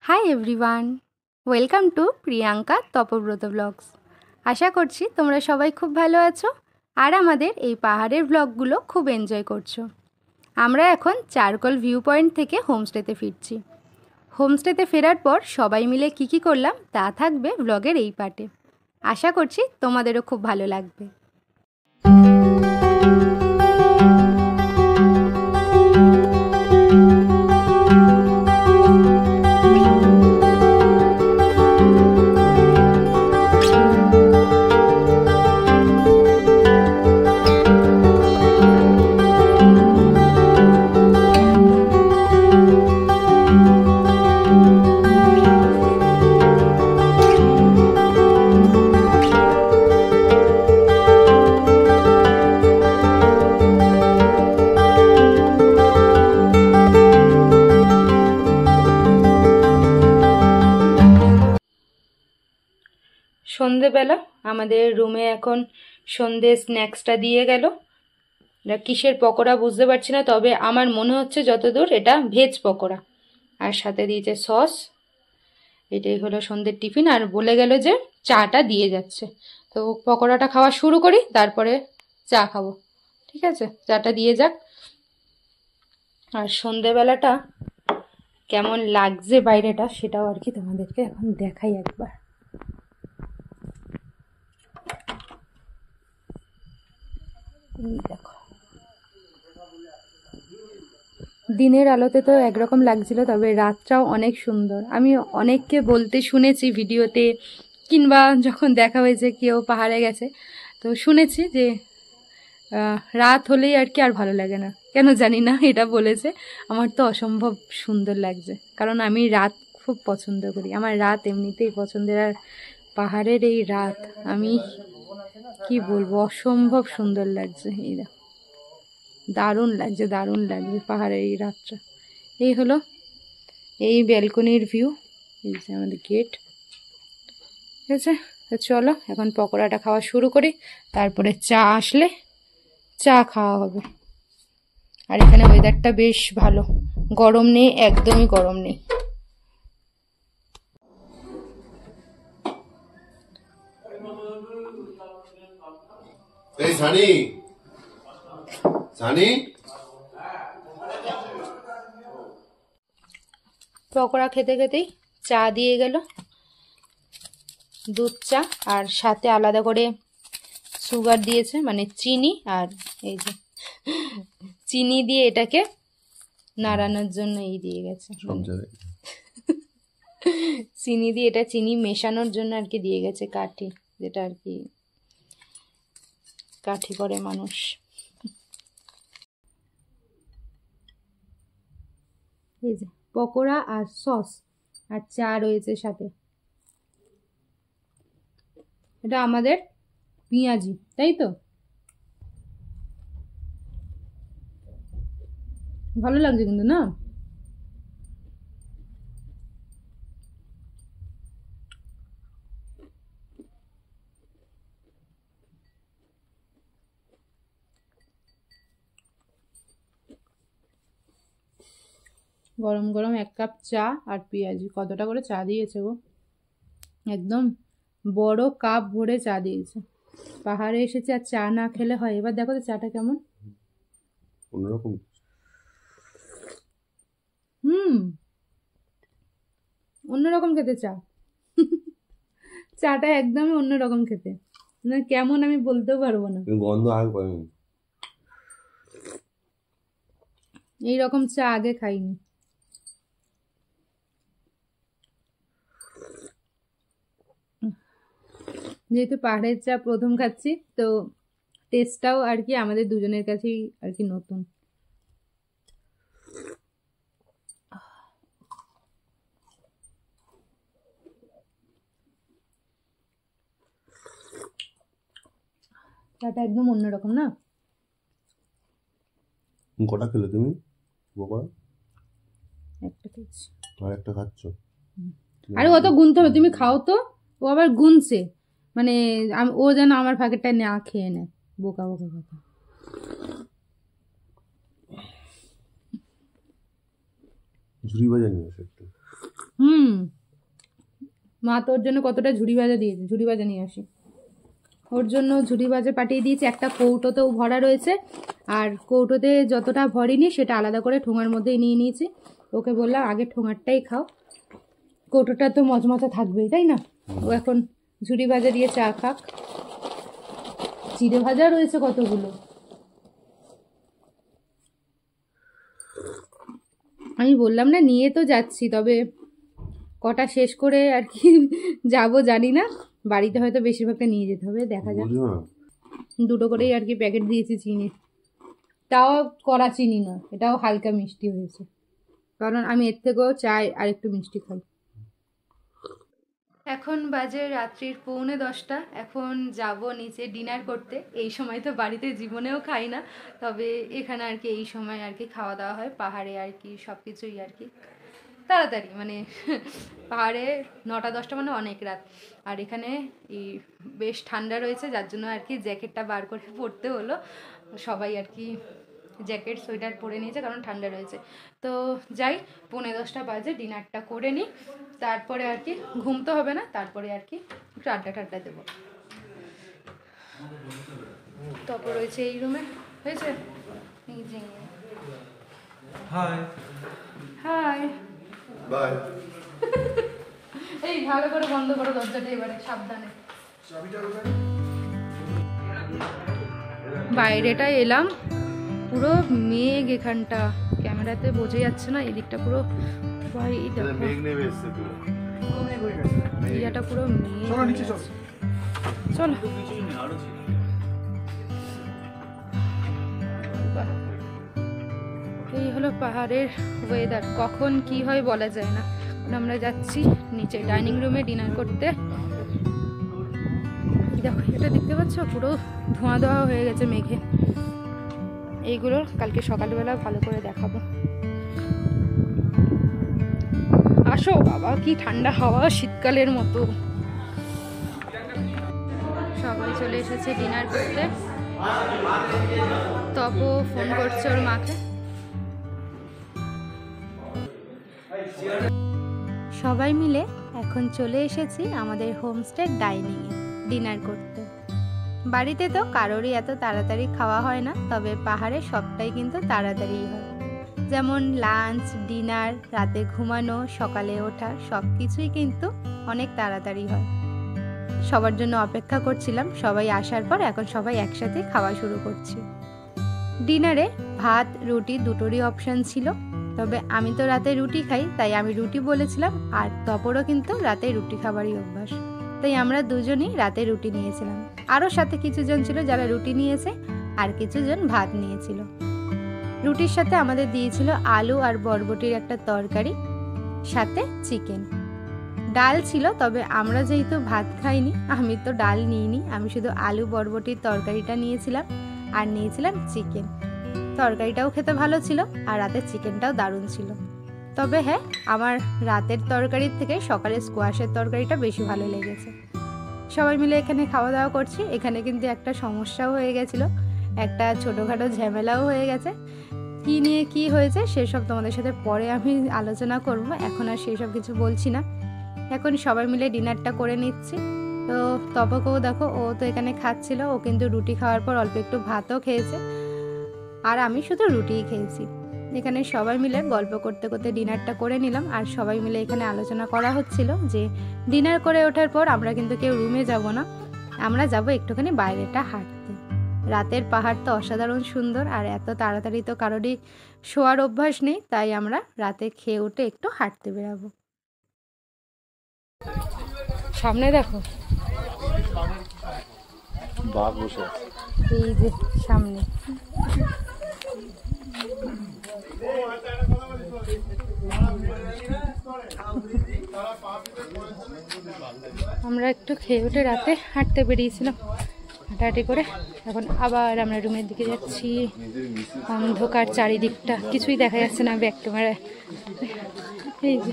High everyone, welcome to Priyanka Tapabrata blogs. আশা করছি তোমরা সবাই খুব ভালো আছো আর আমাদের এই পাহাড়ের ব্লগগুলো খুব এনজয় করছো। আমরা এখন চারকোল ভিউ পয়েন্ট থেকে হোমস্টেতে ফিরছি। হোমস্টেতে ফেরার পর সবাই মিলে কী করলাম তা থাকবে ব্লগের এই পার্টে। আশা করছি তোমাদেরও খুব ভালো লাগবে। সন্ধেবেলা আমাদের রুমে এখন সন্ধে স্ন্যাক্সটা দিয়ে গেল। এটা কিসের পকোড়া বুঝতে পারছি না, তবে আমার মনে হচ্ছে যতদূর এটা ভেজ পকোড়া, আর সাথে দিয়েছে সস। এটাই হলো সন্ধ্যের টিফিন, আর বলে গেল যে চাটা দিয়ে যাচ্ছে। তো পকোড়াটা খাওয়া শুরু করি, তারপরে চা খাবো। ঠিক আছে, চাটা দিয়ে যাক। আর সন্ধেবেলাটা কেমন লাগছে বাইরেটা সেটাও আর কি তোমাদেরকে এখন দেখাই একবার। দেখো, দিনের আলোতে তো একরকম লাগছিল, তবে রাতটাও অনেক সুন্দর। আমি অনেককে বলতে শুনেছি ভিডিওতে, কিংবা যখন দেখা হয়েছে কেউ পাহাড়ে গেছে, তো শুনেছি যে রাত হলেই আর কি আর ভালো লাগে না, কেন জানি না এটা বলেছে। আমার তো অসম্ভব সুন্দর লাগছে, কারণ আমি রাত খুব পছন্দ করি। আমার রাত এমনিতেই পছন্দের, আর পাহাড়ের এই রাত আমি কি বলবো, অসম্ভব সুন্দর লাগছে। এই দারুণ লাগছে, দারুণ লাগছে পাহাড়ের এই রাতটা। এই হলো এই ব্যালকনির ভিউ, এই যে আমাদের গেট। ঠিক আছে, তো চলো এখন পকোড়াটা খাওয়া শুরু করি, তারপরে চা আসলে চা খাওয়া হবে। আর এখানে ওয়েদারটা বেশ ভালো, গরম নেই, একদমই গরম নেই। এই সানি সানি পকোড়া খেতে খেতেই চা দিয়ে গেল, দুধ চা, আর সাথে আলাদা করে সুগার দিয়েছে, মানে চিনি। আর এই যে চিনি দিয়ে এটাকে নাড়ানোর জন্য এই দিয়ে গেছে, চিনি দিয়ে এটা চিনি মেশানোর জন্য আর কি দিয়ে গেছে কাঠি, যেটা আর কি কাঠি করে মানুষ। এই যে পকোড়া আর সস আর চা রয়েছে সাথে। এটা আমাদের পেঁয়াজি, তাই তো? ভালো লাগছে কিন্তু, না? গরম গরম এক কাপ চা আর পেঁয়াজি। কতটা করে চা দিয়েছে গো, একদম বড় কাপ ভরে চা দিয়েছে। পাহাড়ে এসেছে আর চা না খেলে হয়? এবার দেখো তো চাটা কেমন, অন্যরকম। অন্যরকম খেতে চা। চাটা একদমই অন্যরকম খেতে, না কেমন আমি বলতেও পারবো না। গন্ধ আগে পাইনি, এইরকম চা আগে খাইনি। যেহেতু পাহাড়ের চা প্রথম খাচ্ছি, তো টেস্টটাও আর কি আমাদের দুজনের কাছেই আর কি নতুন। চাটা একদম অন্যরকম, না? কটা খেলে তুমি পকোড়া? একটা খেয়েছি। আর একটা খাচ্ছ? আরে অত গুনতে হবে, তুমি খাও তো। ও আবার গুনছে, মানে ও যেন আমার ভাগেরটা না খেয়ে নেয়, বোকা বোকা কথা। ঝুড়ি বাজা নিয়ে আসো একটু। মা তোর জন্য কতটা ঝুড়ি ভাজা দিয়েছে, ঝুড়ি ভাজা নিয়ে আসি। ওর জন্য ঝুড়ি ভাজা পাঠিয়ে দিয়েছি, একটা কৌটোতেও ভরা রয়েছে, আর কৌটোতে যতটা ভরিনি সেটা আলাদা করে ঠোঙার মধ্যেই নিয়ে নিয়েছি। ওকে বললাম আগে ঠোঙারটাই খাও, কৌটোটা তো মজমজা থাকবেই, তাই না? ও এখন ঝুড়ি ভাজা দিয়ে চা খাক। চিড়ে ভাজা রয়েছে কতগুলো। আমি বললাম না নিয়ে তো যাচ্ছি, তবে কটা শেষ করে আর কি যাব জানি না, বাড়িতে হয়তো বেশিরভাগটা নিয়ে যেতে হবে, দেখা যাক। দুটো করেই আর কি প্যাকেট দিয়েছি চিনি, তাও কড়া চিনি নয়, এটাও হালকা মিষ্টি হয়েছে, কারণ আমি এর থেকেও চাই আর একটু মিষ্টি খাই। এখন বাজে রাত্রির 9:45। এখন যাব নিচে ডিনার করতে। এই সময় তো বাড়িতে জীবনেও খাই না, তবে এখানে আর কি এই সময় আর কি খাওয়া দাওয়া হয় পাহাড়ে, আর কি সব কিছুই আর কি তাড়াতাড়ি, মানে পাহাড়ে 9টা-10টা মানে অনেক রাত। আর এখানে এই বেশ ঠান্ডা রয়েছে, যার জন্য আর কি জ্যাকেটটা বার করে পরতে হলো। সবাই আর কি জ্যাকেট সোয়েটার পরে নিয়েছে কারণ ঠান্ডা রয়েছে। তো যাই, 9:45 বাজে, ডিনারটা করে নিই, তারপরে আর কি ঘুম তো হবে না, তারপরে আর কি একটু আড্ডা দেবো। তারপর রয়েছে এই রুমে, হয়েছে। High high by. এই ভালো করে বন্ধ করো দরজাটা এবারে, সাবধানে। বাইরেটা এলাম, পুরো মেঘ এখানটা, ক্যামেরাতে বোঝা যাচ্ছে না, এদিকটা পুরো ভাই এরিয়াটা পুরো মেঘ। চলো এই হলো পাহাড়ের ওয়েদার, কখন কি হয় বলা যায় না। আমরা যাচ্ছি নিচে ডাইনিং রুমে ডিনার করতে। দেখো এটা দেখতে পাচ্ছ, পুরো ধোঁয়া ধোঁয়া হয়ে গেছে মেঘে। এইগুলো কালকে সকালবেলা ভালো করে দেখাবো। আসো বাবা, কি ঠান্ডা হাওয়া, শীতকালের মতো। সবাই চলে এসেছে ডিনার করতে। তপু ফোন করছে ওর মাকে। সবাই মিলে এখন চলে এসেছি আমাদের হোমস্টে ডাইনিংয়ে ডিনার করতে। বাড়িতে তো কারোরই এত তাড়াতাড়ি খাওয়া হয় না, তবে পাহাড়ে সবটাই কিন্তু তাড়াতাড়িই হয়। যেমন লাঞ্চ, ডিনার, রাতে ঘুমানো, সকালে ওঠা, সব কিছুই কিন্তু অনেক তাড়াতাড়ি হয়। সবার জন্য অপেক্ষা করছিলাম, সবাই আসার পর এখন সবাই একসাথে খাওয়া শুরু করছি। ডিনারে ভাত রুটি দুটোরই অপশান ছিল, তবে আমি তো রাতে রুটি খাই, তাই আমি রুটি বলেছিলাম, আর তপরও কিন্তু রাতে রুটি খাবারই অভ্যাস, তাই আমরা দুজনই রাতে রুটি নিয়েছিলাম। আরও সাথে কিছুজন ছিল যারা রুটি নিয়েছে, আর কিছুজন ভাত নিয়েছিল। রুটির সাথে আমাদের দিয়েছিল আলু আর বরবটির একটা তরকারি, সাথে চিকেন। ডাল ছিল, তবে আমরা যেহেতু ভাত খাইনি, আমি তো ডাল নিইনি, আমি শুধু আলু বরবটির তরকারিটা নিয়েছিলাম, আর নিয়েছিলাম চিকেন। তরকারিটাও খেতে ভালো ছিল, আর রাতের চিকেনটাও দারুণ ছিল। তবে হ্যাঁ, আমার রাতের তরকারির থেকে সকালের স্কোয়াশের তরকারিটা বেশি ভালো লেগেছে। সবাই মিলে এখানে খাওয়া দাওয়া করছি। এখানে কিন্তু একটা সমস্যাও হয়ে গেছিলো, একটা ছোটোখাটো ঝামেলাও হয়ে গেছে। কী নিয়ে কী হয়েছে সেসব তোমাদের সাথে পরে আমি আলোচনা করব, এখন আর সেই সব কিছু বলছি না। এখন সবাই মিলে ডিনারটা করে নিচ্ছি। তো তপকেও দেখো, ও তো এখানে খাচ্ছিল, ও কিন্তু রুটি খাওয়ার পর অল্প একটু ভাতও খেয়েছে, আর আমি শুধু রুটিই খেয়েছি। এখানে সবাই মিলে গল্প করতে করতে ডিনারটা করে নিলাম, আর সবাই মিলে এখানে আলোচনা করা হচ্ছিল যে ডিনার করে ওঠার পর আমরা কিন্তু কেউ রুমে যাব না, আমরা যাব একটুখানি বাইরেটা হাঁটতে। রাতের পাহাড় তো অসাধারণ সুন্দর, আর এত তাড়াতাড়ি তো কারোরই শোয়ার অভ্যাস নেই, তাই আমরা রাতে খেয়ে উঠে একটু হাঁটতে বেরাবো। সামনে দেখো বাঘ বসে আছে, এই যে সামনে। আমরা একটু খেয়ে উঠে রাতে হাঁটতে বেরিয়েছিলাম, হাঁটাহাঁটি করে এখন আবার আমরা রুমের দিকে যাচ্ছি। অন্ধকার চারিদিকটা, কিছুই দেখা যাচ্ছে না ব্যাক ক্যামেরায়। এই যে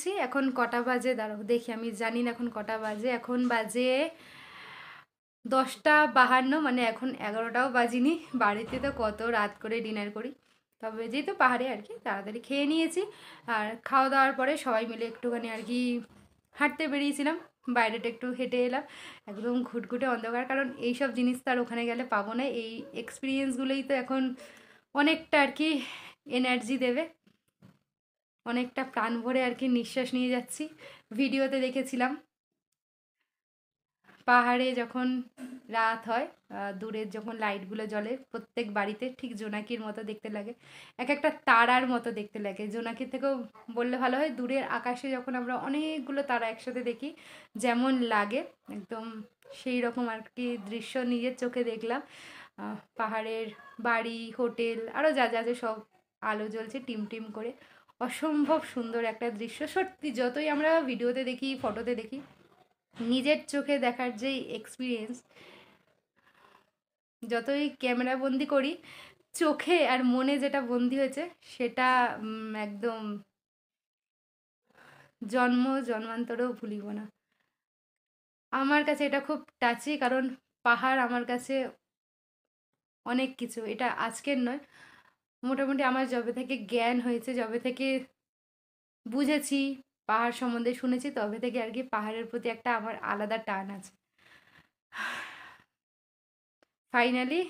নিয়েছি। এখন কটা বাজে দাঁড়াও দেখি, আমি জানি না এখন কটা বাজে। এখন বাজে 10টা 52, মানে এখন 11টাও বাজিনি। বাড়িতে তো কত রাত করে ডিনার করি, তবে যেহেতু পাহাড়ে আর কি তাড়াতাড়ি খেয়ে নিয়েছি। আর খাওয়া দাওয়ার পরে সবাই মিলে একটুখানি আর কি হাঁটতে বেরিয়েছিলাম, বাইরেটা একটু হেঁটে এলাম। একদম ঘুটঘুটে অন্ধকার, কারণ এইসব জিনিস তো আর ওখানে গেলে পাবো না। এই এক্সপিরিয়েন্সগুলোই তো এখন অনেকটা আর কি এনার্জি দেবে, অনেকটা প্রাণ ভরে আর কি নিঃশ্বাস নিয়ে যাচ্ছি। ভিডিওতে দেখেছিলাম পাহাড়ে যখন রাত হয়, দূরের যখন লাইটগুলো জ্বলে প্রত্যেক বাড়িতে, ঠিক জোনাকির মতো দেখতে লাগে, এক একটা তারার মতো দেখতে লাগে। জোনাকির থেকেও বললে ভালো হয়, দূরের আকাশে যখন আমরা অনেকগুলো তারা একসাথে দেখি যেমন লাগে, একদম সেই রকম আর কি দৃশ্য নিজের চোখে দেখলাম। পাহাড়ের বাড়ি, হোটেল, আরও যা যা যে সব আলো জ্বলছে টিম টিম করে, অসম্ভব সুন্দর একটা দৃশ্য। সত্যি যতই আমরা ভিডিওতে দেখি, ফটোতে দেখি, নিজের চোখে দেখার যেই এক্সপিরিয়েন্স, যতই ক্যামেরা বন্দি করি, চোখে আর মনে যেটা বন্দি হয়েছে সেটা একদম জন্ম জন্মান্তরেও ভুলিব না। আমার কাছে এটা খুব টাচি, কারণ পাহাড় আমার কাছে অনেক কিছু। এটা আজকের নয়, মোটামুটি আমার যবে থেকে জ্ঞান হয়েছে, যবে থেকে বুঝেছি, পাহাড় সম্বন্ধে শুনেছি, তবে থেকে আর কি পাহাড়ের প্রতি একটা আমার আলাদা টান আছে। ফাইনালি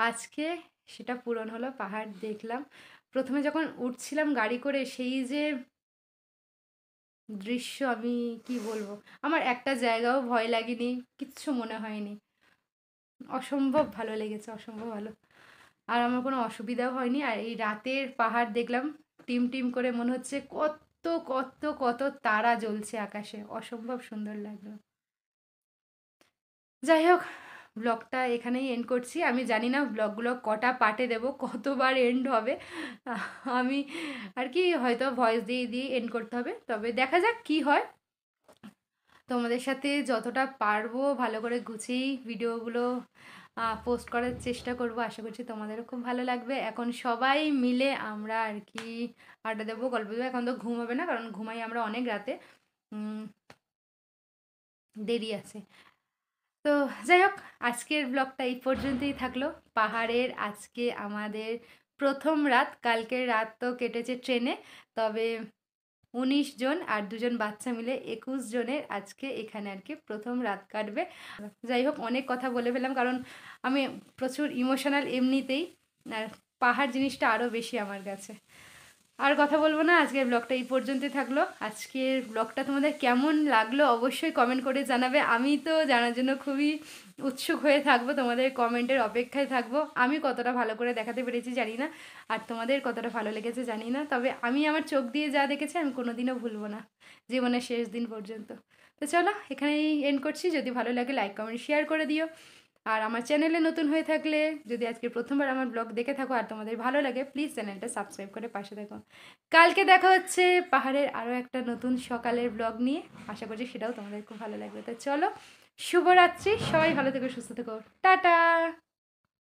আজকে সেটা পূরণ হলো, পাহাড় দেখলাম। প্রথমে যখন উঠছিলাম গাড়ি করে, সেই যে দৃশ্য আমি কি বলবো, আমার একটা জায়গাও ভয় লাগেনি, কিচ্ছু মনে হয়নি, অসম্ভব ভালো লেগেছে, অসম্ভব ভালো। আর আমার কোনো অসুবিধাও হয়নি। আর এই রাতের পাহাড় দেখলাম টিম টিম করে, মনে হচ্ছে কত কত কত তারা জ্বলছে আকাশে, অসম্ভব সুন্দর লাগলো। যাই হোক, ব্লগটা এখানেই এন্ড করছি। আমি জানি না ব্লগগুলো কটা পার্টে দেব, কতবার এন্ড হবে। আমি আর কি হয়তো ভয়েস দিয়ে দিয়ে এন্ড করতে হবে, তবে দেখা যাক কি হয়। তোমাদের সাথে যতটা পারবো ভালো করে গুছিয়েই ভিডিওগুলো পোস্ট করার চেষ্টা করব। আশা করছি তোমাদেরও খুব ভালো লাগবে। এখন সবাই মিলে আমরা আর কি আড্ডা দেবো, গল্প দেবো। এখন তো ঘুম হবে না, কারণ ঘুমাই আমরা অনেক রাতে, দেরি আছে। তো যাই হোক, আজকের ব্লগটা এই পর্যন্তই থাকলো। পাহাড়ের আজকে আমাদের প্রথম রাত, কালকের রাত তো কেটেছে ট্রেনে, তবে 19 জন আর 2জন বাচ্চা মিলে 21 জনের আজকে এখানে আর কি প্রথম রাত কাটবে। যাই হোক, অনেক কথা বলে ফেললাম, কারণ আমি প্রচুর ইমোশনাল এমনিতেই, আর পাহাড় জিনিসটা আরও বেশি আমার কাছে। আর কথা বলবো না, আজকের ব্লগটা এই পর্যন্তই থাকলো। আজকের ব্লগটা তোমাদের কেমন লাগলো অবশ্যই কমেন্ট করে জানাবে। আমি তো জানার জন্য খুবই উৎসুক হয়ে থাকবো, তোমাদের কমেন্টের অপেক্ষায় থাকবো। আমি কতটা ভালো করে দেখাতে পেরেছি জানি না, আর তোমাদের কতটা ভালো লেগেছে জানি না, তবে আমি আমার চোখ দিয়ে যা দেখেছি আমি কোনোদিনও ভুলবো না, জীবনের শেষ দিন পর্যন্ত। তো চলো, এখানেই এন্ড করছি। যদি ভালো লাগে লাইক কমেন্ট শেয়ার করে দিও। আর আমার চ্যানেলে নতুন হয়ে থাকলে, যদি আজকে প্রথমবার আমার ব্লগ দেখে থাকো আর তোমাদের ভালো লাগে, প্লিজ চ্যানেলটা সাবস্ক্রাইব করে পাশে থাকো। কালকে দেখা হচ্ছে পাহাড়ের আরও একটা নতুন সকালের ব্লগ নিয়ে, আশা করছি সেটাও তোমাদের খুব ভালো লাগবে। তো চলো, শুভরাত্রি, সবাই ভালো থেকো, সুস্থ থেকো, টাটা।